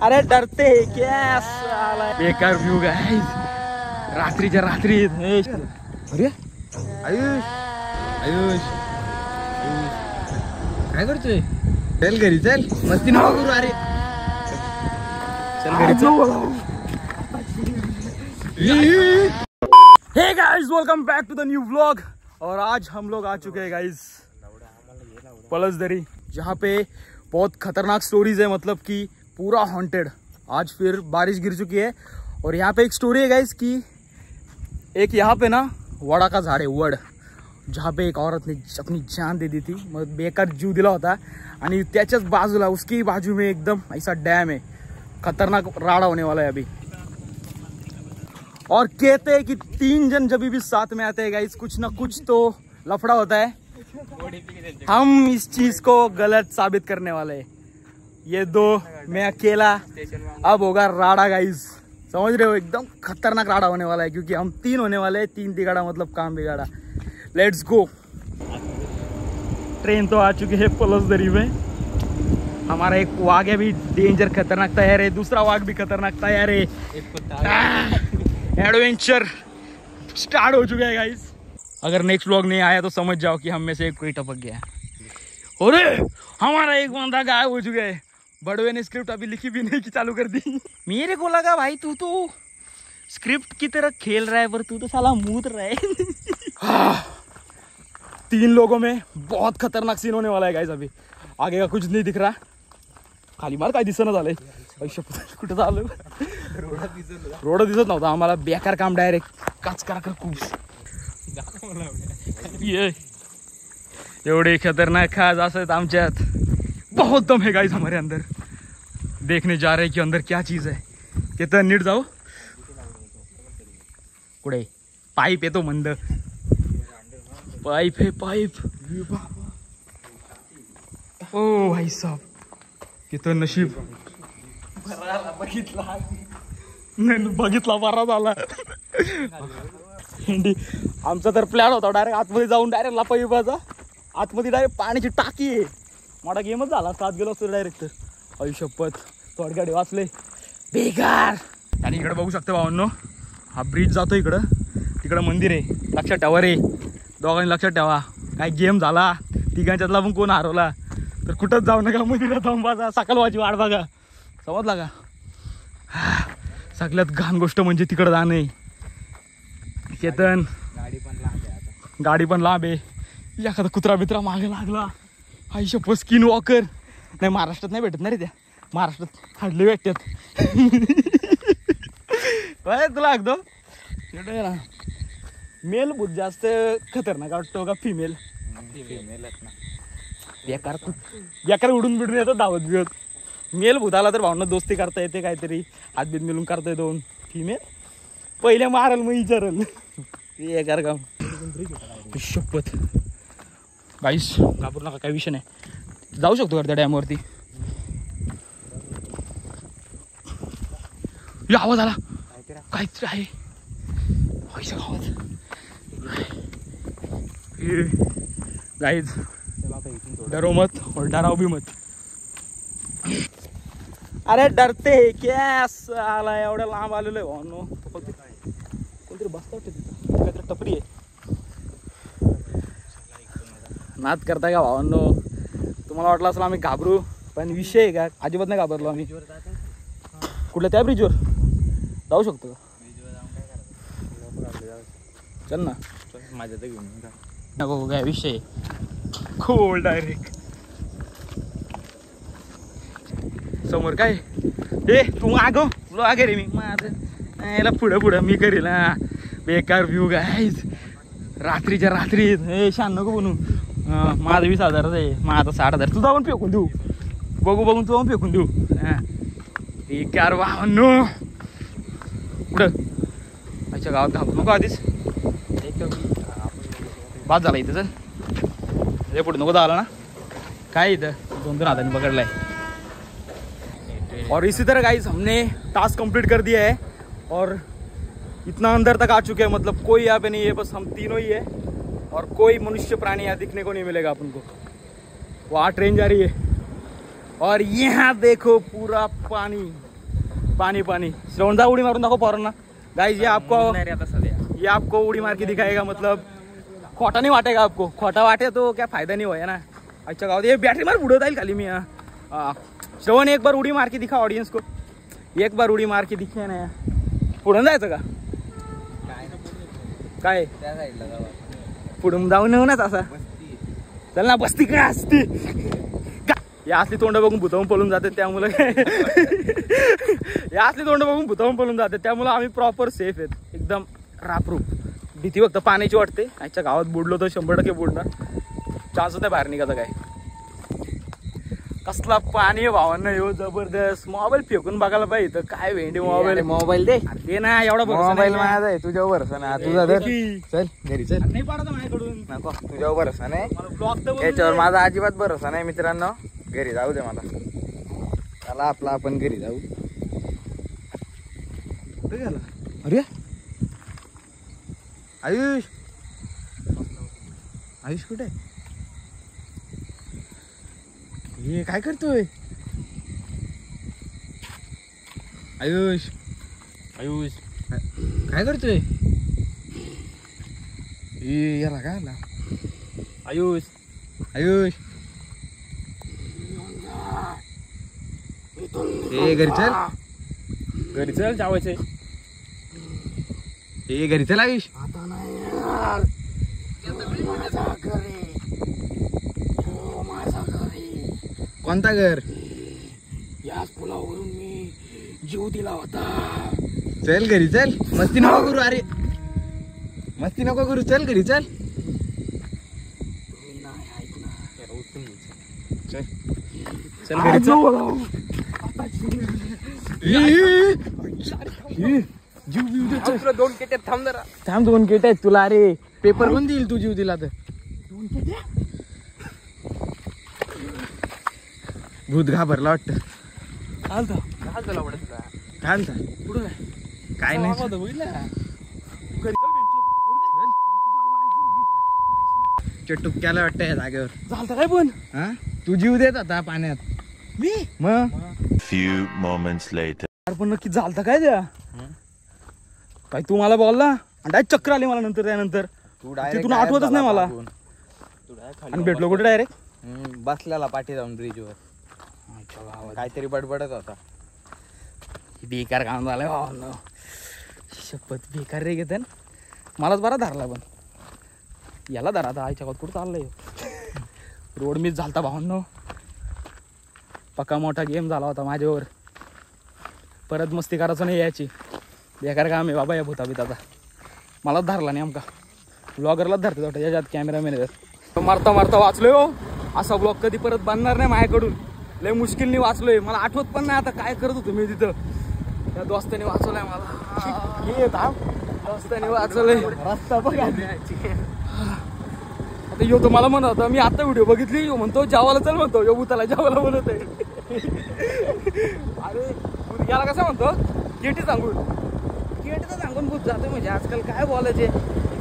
अरे डरते क्या साला बेकार व्यू गाइस रात्रीच्या रात्री अरे आयुष आयुष काय करतोय चल घरी चल मस्ती नको करू अरे चल घरी चल हे guys welcome back to the new vlog. और आज हम लोग आ चुके हैं गाइस पलसदरी जहाँ पे बहुत खतरनाक स्टोरीज है, मतलब कि पूरा हॉन्टेड। आज फिर बारिश गिर चुकी है और यहाँ पे एक स्टोरी है गाइस कि एक यहाँ पे ना वड़ा का झाड़ है वड, जहाँ पे एक औरत ने अपनी जान दे दी थी, मतलब बेकार जीव दिला होता। आणि त्याच्याच बाजूला उसकी बाजू में एकदम ऐसा डैम है, खतरनाक राड़ा होने वाला है अभी। और कहते हैं कि 3 जन जब भी साथ में आते हैं गाइस कुछ ना कुछ तो लफड़ा होता है। हम इस चीज को गलत साबित करने वाले हैं। ये दो मैं अकेला, अब होगा राड़ा गाइस, समझ रहे हो, एकदम खतरनाक राड़ा होने वाला है क्योंकि हम 3 होने वाले हैं। 3 बिगाड़ा मतलब काम बिगाड़ा। Let's go. ट्रेन तो आ चुकी है पलसदरी में। हमारा एक वाघ है भी डेंजर खतरनाक तैयार है, दूसरा वाघ भी खतरनाक तैयार है। एडवेंचर स्टार्ट हो चुका है गाइस। अगर नेक्स्ट व्लॉग नहीं आया तो समझ जाओ कि हम में से कोई टपक गया है। अरे हमारा एक बंदा गायब हो चुका है। बड़वे ने स्क्रिप्ट अभी लिखी भी नहीं कि चालू कर दी। मेरे को लगा भाई तू तो स्क्रिप्ट की तरह खेल रहा है पर तू तो साला मूत रहा है। 3 लोगों में बहुत खतरनाक सीन होने वाला है गाइस। अभी आगे का कुछ नहीं दिख रहा, खाली मार काय दिसना झालंय। कुठं झालं रोड दिसत नव्हता आम्हाला, बेकार काम डायरेक्ट काच करा खूप। ये एवढे खतरनाक खास असत आमच्यात, बहुत दम है गाइस हमारे अंदर। देखने जा रहे हैं कि अंदर क्या चीज है। कितना नीट जाओ कुठे पाइप येतो मंद, पाइप है पाइप। ओ भाई साहब किती नशीब, बघितला बरा झाला। आमचा तर प्लॅन होता डायरेक्ट आतमध्ये जाऊन डायरेक्ट लापा विभाचा आतमध्ये डायरेक्ट पाण्याची टाकी आहे। मोठा गेमच झाला, सात गेलो असतो डायरेक्ट तर। आयुष्यपत तोडगाडी वाचले बेकार। आणि इकडे बघू शकता भावांनो, हा ब्रिज जातो इकडं, तिकडं मंदिर आहे, लक्षात ठेवा रे दोघांनी, लक्षात ठेवा। काय गेम झाला तिघांच्यातला पण कोण हरवला तर कुठंच जाऊ नका, मंदिरात जाऊन बघा, सकाळवाची वाट बघा, समजला का। सगळ्यात घाण गोष्ट म्हणजे तिकडं जाणे। केतन गाडी पण लांब आहे, एखादा कुत्रा बित्रा मागे लागला आयुष्य स्किन वॉकर नाही, महाराष्ट्रात नाही भेटत ना रे, त्या महाराष्ट्रात हाडले भेटतात। तुला लागतो ना मेल भूत जास्त खतरनाक वाटतो का फिमेल? बेकार उडून बिडून येतो धावत बिवत। मेल भूत आला तर भावना दोस्ती करता येते, काहीतरी हातबीत मिळून करता येतो। फिमेल पहिले मारल मग विचारल बेकार काम। शपथ गाईस घाबरू नका, काही विषय नाही, जाऊ शकतो का त्या डॅमवरती। आवाज आला काहीतरी आहे पैसा गावात गाईज, डरो मत और डराओ भी मत। अरे डरते क्या साला, एवढ्या लांब आलेलो आहे भावनो। कोणतरी बसता वाटतं तिथं, काहीतरी टपरी आहे। नाद करताय का भावांनो? तुम्हाला वाटलं असेल आम्ही घाबरू, पण विषय आहे का अजिबात नाही घाबरलो आम्ही। कुठल्या त्या ब्रिजवर जाऊ शकतो का? चल ना माझ्या तर घेऊन नको, काय विषय खोल डायरेक्ट समोर काय ए तू मागो तुला आगे रे, मी माझं याला पुढं पुढं मी करेल ना। बेकार व्ह्यू गाईज रात्रीच्या रात्री। हे शान नको बनू, माझं 20,000 आहे, माझं 60,000, तुझा पण फेकून देऊ, बघू बघून तू पण फेकून देऊ। बेकार वाहनो पुढं अच्छा गावात घाबरू नको आधीच, बाद झाला इथं। चल पुढे नको झाला ना काय, इथं 2-2 हाताने पकडलाय। और इसी तरह गाइस हमने टास्क कंप्लीट कर दिया है और इतना अंदर तक आ चुके हैं, मतलब कोई यहाँ पे नहीं है, बस हम तीनों ही है और कोई मनुष्य प्राणी यहाँ दिखने को नहीं मिलेगा अपन को। वहाँ ट्रेन जा रही है और यहाँ देखो पूरा पानी पानी पानी। श्रवण दा उड़ी मारून दाखव पोरांना। गाइस ये आपको उड़ी मार के दिखाएगा, मतलब खोटा नहीं वाटेगा आपको। खोटा वाटे तो क्या फायदा नहीं होया ना। अच्छा गाव ये बैटरी मार बुडवता येईल खाली मी। श्रवण एक बार उडी मार के दिखा ऑडियन्स को, एक बार उडी मार के दिखे ना। पुढून जायचं का काय? पुढून जाऊ नये ना असं। चल ना बस्ती काय असती या असली तोंड बघून भूतावून पळून जाते त्यामुळे या असली तोंड बघून भूतावून पळून जाते त्यामुळे आम्ही प्रॉपर सेफ आहेत एकदम रापरूप। भीती फक्त पाण्याची वाटते। आजच्या गावात बुडलो तर 100% बुडणार, चान्स नाही बाहेर निघायचा काय। कसला पाणी भावांना येऊ जबरदस्त। मोबाईल फेकून बघायला पाहिजे तर काय भेंडी मोबाईल दे ना। एवढा मोबाईल माझा आहे, तुझ्यावर भरोसा नाही। तुझा धर, चल घरी चल। नाही पाडत माझ्याकडून, नको तुझ्यावर भरोसा नाही, ब्लॉक तर याच्यावर माझा अजिबात भरोसा नाही मित्रांनो। घरी जाऊ दे मला, चला आपला आपण घरी जाऊ। कुठे गेला? अरे आयुष, आयुष कुठे? हे काय करतोय आयुष? आयुष काय करतोय? याला काय आला? आयुष आयुष घरी चल, घरी चल जावायचंय। घरी चल आयुष। आता नाही यार, कोणता घर? याच पुलावरून मी जीव दिला होता। चल घरी चल, मस्ती नको करू। अरे मस्ती नको करू, चल घरी चल। चल घरी चल। जीव जीव दे चल। 2 केटे थांब जरा, थांब 2 केट आहेत तुला। अरे पेपर कोण देईल तू जीव दिला तर? 2 केट भूत घाबरला वाटतं। चालतं काय म्हणता? पुढे काय नाही, चटुक्याला वाटतं या जागेवर। चालतं काय पण? हा तू जीव देत होता पाण्यात, मी मग Few moments later. अरे पण नक्की झालतं काय त्या? काय तू मला बोलला आणि डायरेक्ट चक्कर आली मला नंतर। त्यानंतर तिथून आठवतच नाही मला। आणि भेटलो कुठे डायरेक्ट? बसलेला पाठी जाऊन ब्रिजवर, काहीतरी बडबडत होता। बेकार काम झालंय भावांनो, शपथ बेकार रे घेत। मलाच बरा धरला पण याला धरा आता। आईच्या गावात कुठं चाललंय? रोड मिस झालता भावांनो, पक्का मोठा गेम झाला होता माझ्यावर। परत मस्ती करायचं नाही याची, बेकार काम आहे बाबा या भूताबिताचा। मलाच धरला नाही आमका, ब्लॉगरलाच धरते वाटतं याच्यात कॅमेरामॅन आहेत। मारता मारता वाचलोय हो, असा ब्लॉग कधी परत बनणार नाही माझ्याकडून। लय मुश्किलने वाचलोय, मला आठवत पण नाही आता काय करत होतो मी तिथं। त्या दोस्ताने वाचवलंय मला, हे दोस्ताने वाचवलंय रस्ता बघा। आता यो तो मला म्हणत होता, मी आता व्हिडिओ बघितली, यो म्हणतो जावाला चल म्हणतो, यो भूताला जावाला म्हणत आहे। अरे याला कसं म्हणतो? केटी सांगून, केटीचं सांगून भूत जातोय म्हणजे आजकाल काय बोलायचे,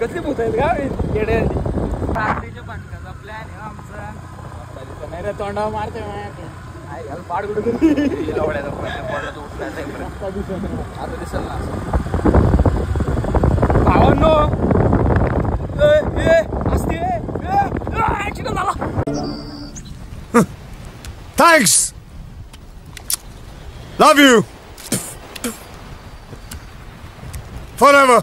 कसली भूत आहेत का येड्यांची। रात्रीच्या पाटकाचा प्लॅन आहे आमचा। नाही रे तोंडावर मारते पाड कुठे आता दिसल ना भावांनो। असते ऍक्सिडेंट झाला। Thanks. Love you. Forever.